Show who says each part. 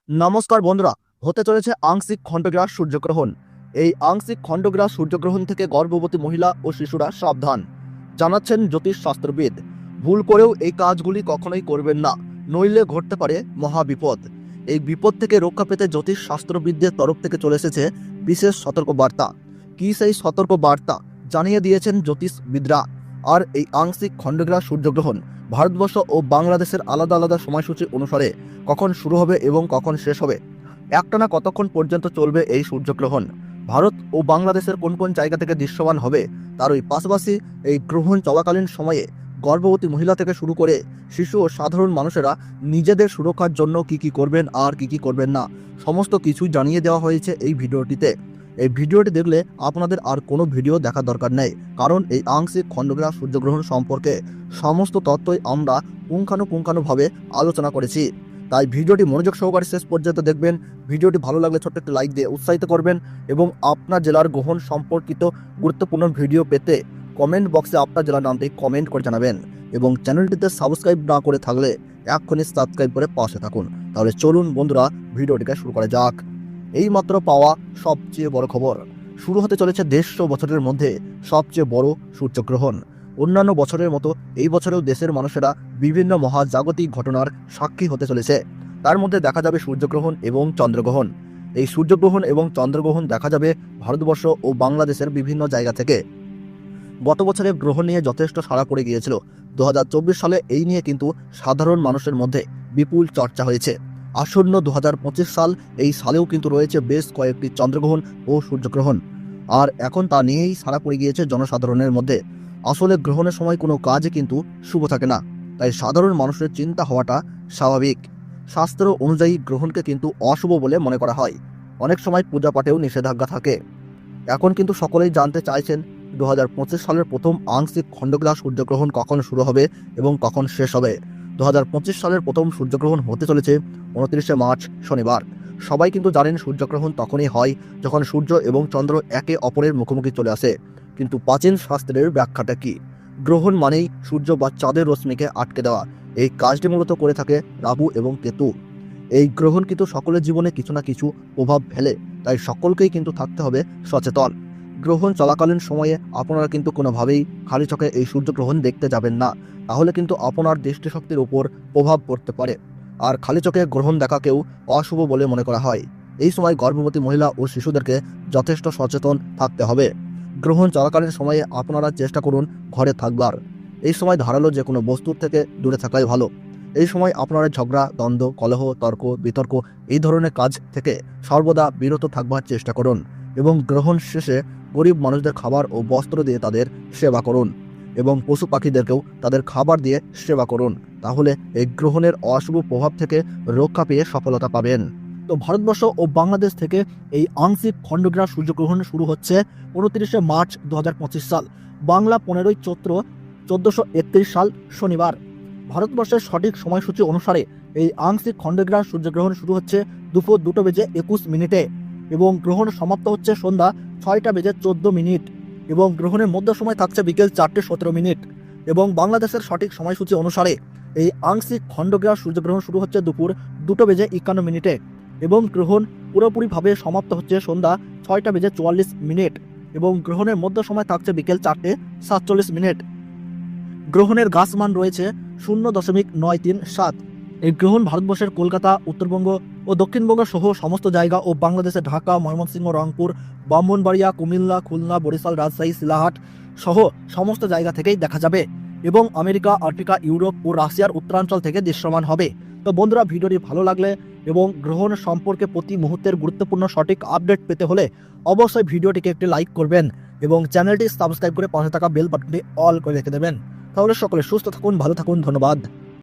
Speaker 1: নমস্কার বন্ধুরা, হতে চলেছে আংশিক খণ্ডগ্রাস সূর্যগ্রহণ। এই আংশিক খণ্ডগ্রাস সূর্যগ্রহণ থেকে গর্ভবতী মহিলা ও শিশুরা সাবধান, জানাচ্ছেন জ্যোতিষ শাস্ত্রবিদ। ভুল করেও এই কাজগুলি কখনোই করবেন না, নইলে ঘটতে পারে মহাবিপদ। এই বিপদ থেকে রক্ষা পেতে জ্যোতিষ শাস্ত্রবিদদের তরফ থেকে চলে এসেছে বিশেষ সতর্ক বার্তা। কি সেই সতর্ক বার্তা জানিয়ে দিয়েছেন জ্যোতিষবিদরা। আর এই আংশিক খণ্ডগ্রাস সূর্যগ্রহণ ভারতবর্ষ ও বাংলাদেশের আলাদা আলাদা সময়সূচি অনুসারে কখন শুরু হবে এবং কখন শেষ হবে, একটানা কতক্ষণ পর্যন্ত চলবে এই সূর্যগ্রহণ, ভারত ও বাংলাদেশের কোন কোন জায়গা থেকে দৃশ্যমান হবে, তারই পাশাপাশি এই গ্রহণ চলাকালীন সময়ে গর্ভবতী মহিলা থেকে শুরু করে শিশু ও সাধারণ মানুষেরা নিজেদের সুরক্ষার জন্য কি কি করবেন আর কি কি করবেন না, সমস্ত কিছুই জানিয়ে দেওয়া হয়েছে এই ভিডিওটিতে। এই ভিডিওটি দেখলে আপনাদের আর কোনো ভিডিও দেখার দরকার নেই, কারণ এই আংশিক খণ্ডগ্রাস সূর্যগ্রহণ সম্পর্কে সমস্ত তথ্যই আমরা পুঙ্খানুপুঙ্খানুভাবে আলোচনা করেছি। তাই ভিডিওটি মনোযোগ সহকারে শেষ পর্যন্ত দেখবেন। ভিডিওটি ভালো লাগলে ছোট্ট একটি লাইক দিয়ে উৎসাহিত করবেন এবং আপনার জেলার গ্রহণ সম্পর্কিত গুরুত্বপূর্ণ ভিডিও পেতে কমেন্ট বক্সে আপনার জেলার নামটি কমেন্ট করে জানাবেন এবং চ্যানেলটিতে সাবস্ক্রাইব না করে থাকলে এক্ষুনি সাবস্ক্রাইব করে পাশে থাকুন। তাহলে চলুন বন্ধুরা, ভিডিওটিকে শুরু করা যাক। এইমাত্র পাওয়া সবচেয়ে বড় খবর, শুরু হতে চলেছে 150 বছরের মধ্যে সবচেয়ে বড় সূর্যগ্রহণ। অন্যান্য বছরের মতো এই বছরেও দেশের মানুষেরা বিভিন্ন মহাজাগতিক ঘটনার সাক্ষী হতে চলেছে। তার মধ্যে দেখা যাবে সূর্যগ্রহণ এবং চন্দ্রগ্রহণ। এই সূর্যগ্রহণ এবং চন্দ্রগ্রহণ দেখা যাবে ভারতবর্ষ ও বাংলাদেশের বিভিন্ন জায়গা থেকে। গত বছরে গ্রহণ নিয়ে যথেষ্ট সাড়া পড়ে গিয়েছিল। 2024 সালে এই নিয়ে কিন্তু সাধারণ মানুষের মধ্যে বিপুল চর্চা হয়েছে। আসন্ন 2025 সাল, এই সালেও কিন্তু রয়েছে বেশ কয়েকটি চন্দ্রগ্রহণ ও সূর্যগ্রহণ, আর এখন তা নিয়েই সাড়া পড়ে গিয়েছে জনসাধারণের মধ্যে। আসলে গ্রহণের সময় কোনো কাজই কিন্তু শুভ থাকে না, তাই সাধারণ মানুষের চিন্তা হওয়াটা স্বাভাবিক। শাস্ত্র অনুযায়ী গ্রহণকে কিন্তু অশুভ বলে মনে করা হয়, অনেক সময় পূজা পাঠেও নিষেধাজ্ঞা থাকে। এখন কিন্তু সকলেই জানতে চাইছেন 2025 সালের প্রথম আংশিক খণ্ডগ্রাস সূর্যগ্রহণ কখন শুরু হবে এবং কখন শেষ হবে। 2025 সালের প্রথম সূর্যগ্রহণ হতে চলেছে 29শে মার্চ শনিবার। সবাই কিন্তু জানেন সূর্যগ্রহণ তখনই হয় যখন সূর্য এবং চন্দ্র একে অপরের মুখোমুখি চলে আসে। কিন্তু প্রাচীন শাস্ত্রের ব্যাখ্যাটা কি? গ্রহণ মানেই সূর্য বা চাঁদের রশ্মিকে আটকে দেওয়া। এই কাজটি মূলত করে থাকে রাহু এবং কেতু। এই গ্রহণ কিন্তু সকলের জীবনে কিছু না কিছু প্রভাব ফেলে, তাই সকলকেই কিন্তু থাকতে হবে সচেতন। গ্রহণ চলাকালীন সময়ে আপনারা কিন্তু কোনোভাবেই খালি চোখে এই সূর্যগ্রহণ দেখতে যাবেন না, তাহলে কিন্তু আপনার দৃষ্টিশক্তির উপর প্রভাব পড়তে পারে। আর খালি চোখে গ্রহণ দেখাকেও অশুভ বলে মনে করা হয়। এই সময় গর্ভবতী মহিলা ও শিশুদেরকে যথেষ্ট সচেতন থাকতে হবে। গ্রহণ চলাকালীন সময়ে আপনারা চেষ্টা করুন ঘরে থাকবার। এই সময় ধারালো যে কোনো বস্তুর থেকে দূরে থাকাই ভালো। এই সময় আপনারা ঝগড়া, দ্বন্দ্ব, কলহ, তর্ক বিতর্ক এই ধরনের কাজ থেকে সর্বদা বিরত থাকবার চেষ্টা করুন এবং গ্রহণ শেষে গরিব মানুষদের খাবার ও বস্ত্র দিয়ে তাদের সেবা করুন এবং পশু পাখিদেরকেও তাদের খাবার দিয়ে সেবা করুন। তাহলে এই গ্রহণের অশুভ প্রভাব থেকে রক্ষা পেয়ে সফলতা পাবেন। তো ভারতবর্ষ ও বাংলাদেশ থেকে এই আংশিক খণ্ডগ্রাস সূর্যগ্রহণ শুরু হচ্ছে 29শে মার্চ 2025 সাল, বাংলা 15ই চৈত্র 1431 সাল শনিবার। ভারতবর্ষের সঠিক সময়সূচি অনুসারে এই আংশিক খণ্ডগ্রাস সূর্যগ্রহণ শুরু হচ্ছে দুপুর 2:21 এবং গ্রহণ সমাপ্ত হচ্ছে সন্ধ্যা 6:14 এবং গ্রহণের মধ্য সময় থাকছে বিকেল 4:17 এবং বাংলাদেশের সঠিক সময়সূচি অনুসারে এই আংশিক খণ্ডগ্রাস সূর্যগ্রহণ শুরু হচ্ছে দুপুর 2:51 এবং গ্রহণ পুরোপুরিভাবে সমাপ্ত হচ্ছে সন্ধ্যা 6:44 এবং গ্রহণের মধ্য সময় থাকছে বিকেল 4:47। গ্রহণের গাসমান রয়েছে 0.937। এই গ্রহণ ভারতবর্ষের কলকাতা, উত্তরবঙ্গ ও দক্ষিণবঙ্গ সহ সমস্ত জায়গা ও বাংলাদেশের ঢাকা, ময়মনসিংহ, রংপুর, ব্রাহ্মণবাড়িয়া, কুমিল্লা, খুলনা, বরিশাল, রাজশাহী, শিলাহাট সহ সমস্ত জায়গা থেকেই দেখা যাবে এবং আমেরিকা, আফ্রিকা, ইউরোপ ও রাশিয়ার উত্তরাঞ্চল থেকে দৃশ্যমান হবে। তো বন্ধুরা, ভিডিওটি ভালো লাগলে এবং গ্রহণ সম্পর্কে প্রতি মুহূর্তের গুরুত্বপূর্ণ সঠিক আপডেট পেতে হলে অবশ্যই ভিডিওটিকে একটি লাইক করবেন এবং চ্যানেলটি সাবস্ক্রাইব করে পাশে থাকা বেল বাটনটি অল করে রেখে দেবেন। তাহলে সকলে সুস্থ থাকুন, ভালো থাকুন, ধন্যবাদ।